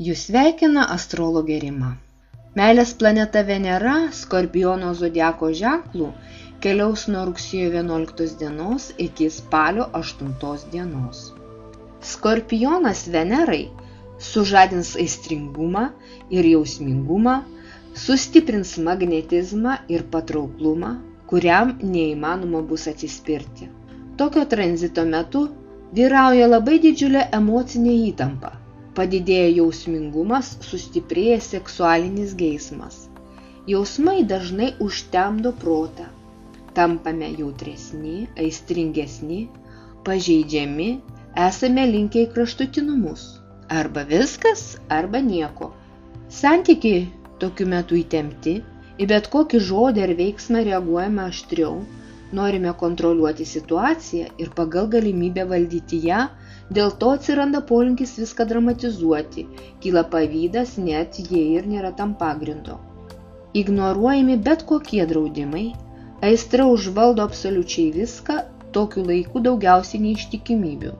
Jūs sveikina astrologė Rima. Meilės planeta Venera Skorpiono zodiako ženklų keliaus nuo rugsėjo 11 dienos iki spalio 8 dienos. Skorpionas Venerai sužadins aistringumą ir jausmingumą, sustiprins magnetizmą ir patrauklumą, kuriam neįmanoma bus atsispirti. Tokio tranzito metu vyrauja labai didžiulė emocinė įtampa. Padidėja jausmingumas, sustiprėja seksualinis geismas. Jausmai dažnai užtemdo protą. Tampame jautresni, aistringesni, pažeidžiami, esame linkę į kraštutinumus. Arba viskas, arba nieko. Santykiai tokiu metu įtempti, į bet kokį žodį ar veiksmą reaguojame aštriau, norime kontroliuoti situaciją ir pagal galimybę valdyti ją, dėl to atsiranda polinkis viską dramatizuoti, kyla pavydas, net jei ir nėra tam pagrindo. Ignoruojami bet kokie draudimai, aistra užvaldo absoliučiai viską, tokiu laiku daugiausiai neištikimybių,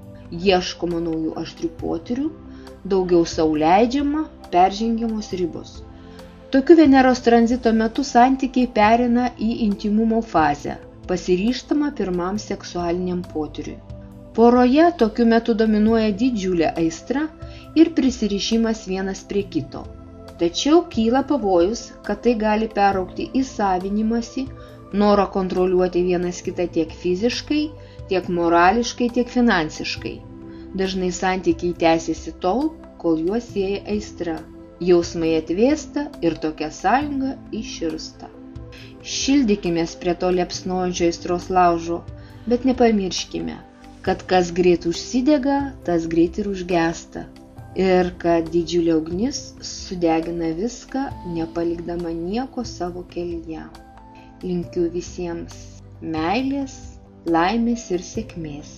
ieškoma naujų aštrių potyrių, daugiau sau leidžiama, peržengiamos ribos. Tokiu Veneros tranzito metu santykiai pereina į intimumo fazę, pasiryžtama pirmam seksualiniam potyriui. Poroje tokiu metu dominuoja didžiulė aistra ir prisirišimas vienas prie kito. Tačiau kyla pavojus, kad tai gali peraugti į savinimąsi, norą kontroliuoti vienas kitą tiek fiziškai, tiek morališkai, tiek finansiškai. Dažnai santykiai tęsiasi tol, kol juos sieja aistra. Jausmai atvėsta ir tokia sąjunga iširsta. Šildykimės prie to liepsnojančio aistros laužo, bet nepamirškime, kad kas greit užsidega, tas greit ir užgęsta. Ir kad didžiulė ugnis sudegina viską, nepalikdama nieko savo kelyje. Linkiu visiems meilės, laimės ir sėkmės.